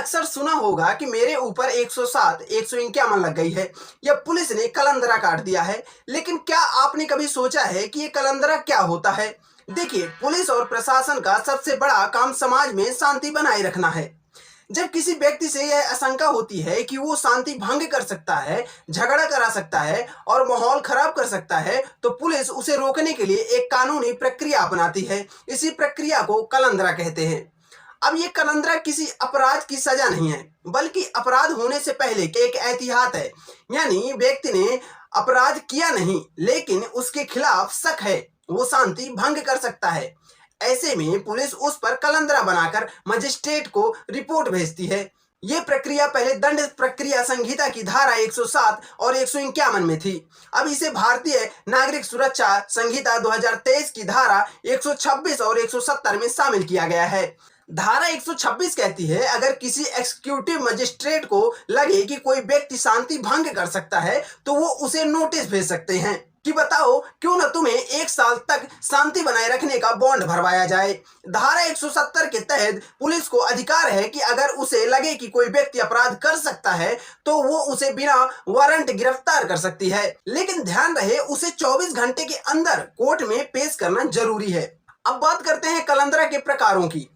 अक्सर सुना होगा कि मेरे ऊपर 107, 151 लग गई है या पुलिस ने कलंदरा काट दिया है। लेकिन क्या आपने कभी सोचा है कि ये कलंदरा क्या होता है? देखिए, पुलिस और प्रशासन का सबसे बड़ा काम समाज में शांति बनाए रखना है। जब किसी व्यक्ति से यह आशंका होती है कि वो शांति भंग कर सकता है, झगड़ा करा सकता है और माहौल खराब कर सकता है, तो पुलिस उसे रोकने के लिए एक कानूनी प्रक्रिया अपनाती है। इसी प्रक्रिया को कलंदरा कहते हैं। अब ये कलंदरा किसी अपराध की सजा नहीं है, बल्कि अपराध होने से पहले के एक एहतियात है। यानी व्यक्ति ने अपराध किया नहीं, लेकिन उसके खिलाफ शक है, वो शांति भंग कर सकता है। ऐसे में पुलिस उस पर कलंदरा बनाकर मजिस्ट्रेट को रिपोर्ट भेजती है। ये प्रक्रिया पहले दंड प्रक्रिया संहिता की धारा 107 और 151 में थी। अब इसे भारतीय नागरिक सुरक्षा संहिता 2023 की धारा 126 और 170 में शामिल किया गया है। धारा 126 कहती है, अगर किसी एग्जीक्यूटिव मजिस्ट्रेट को लगे कि कोई व्यक्ति शांति भंग कर सकता है, तो वो उसे नोटिस भेज सकते हैं कि बताओ क्यों न तुम्हें 1 साल तक शांति बनाए रखने का बॉन्ड भरवाया जाए। धारा 170 के तहत पुलिस को अधिकार है कि अगर उसे लगे कि कोई व्यक्ति अपराध कर सकता है, तो वो उसे बिना वारंट गिरफ्तार कर सकती है। लेकिन ध्यान रहे, उसे 24 घंटे के अंदर कोर्ट में पेश करना जरूरी है। अब बात करते हैं कलंदरा के प्रकारों की।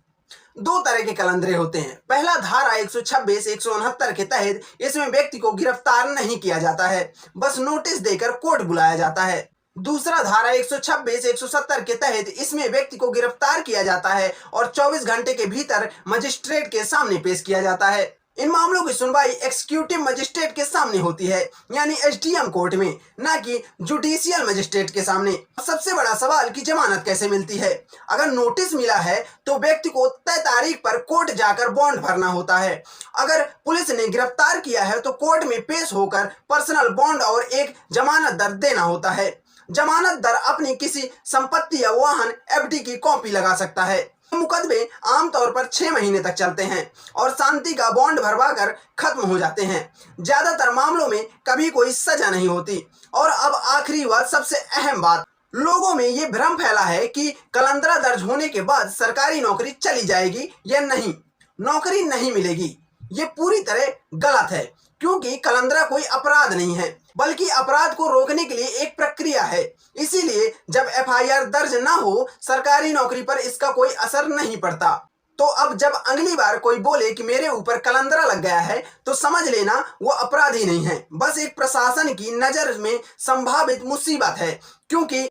2 तरह के कलंदरे होते हैं। पहला धारा 126, 169 के तहत इसमें व्यक्ति को गिरफ्तार नहीं किया जाता है, बस नोटिस देकर कोर्ट बुलाया जाता है। दूसरा धारा 126, 170 के तहत इसमें व्यक्ति को गिरफ्तार किया जाता है और 24 घंटे के भीतर मजिस्ट्रेट के सामने पेश किया जाता है। इन मामलों की सुनवाई एग्जीक्यूटिव मजिस्ट्रेट के सामने होती है, यानी एसडीएम कोर्ट में, न कि जुडिशियल मजिस्ट्रेट के सामने। सबसे बड़ा सवाल कि जमानत कैसे मिलती है। अगर नोटिस मिला है तो व्यक्ति को तय तारीख पर कोर्ट जाकर बॉन्ड भरना होता है। अगर पुलिस ने गिरफ्तार किया है तो कोर्ट में पेश होकर पर्सनल बॉन्ड और एक जमानत दर देना होता है। जमानत दर अपनी किसी संपत्ति या वाहन एफडी की कॉपी लगा सकता है। मुकदमे आमतौर पर 6 महीने तक चलते हैं और शांति का बॉन्ड भरवाकर खत्म हो जाते हैं। ज्यादातर मामलों में कभी कोई सजा नहीं होती। और अब आखिरी बात, सबसे अहम बात, लोगों में ये भ्रम फैला है कि कलंदरा दर्ज होने के बाद सरकारी नौकरी चली जाएगी या नहीं, नौकरी नहीं मिलेगी। ये पूरी तरह गलत है, क्योंकि कलंदरा कोई अपराध नहीं है, बल्कि अपराध को रोकने के लिए एक प्रक्रिया है। इसीलिए जब एफआईआर दर्ज ना हो, सरकारी नौकरी पर इसका कोई असर नहीं पड़ता। तो अब जब अगली बार कोई बोले कि मेरे ऊपर कलंदरा लग गया है, तो समझ लेना वो अपराधी नहीं है, बस एक प्रशासन की नजर में संभावित मुसीबत है। क्योंकि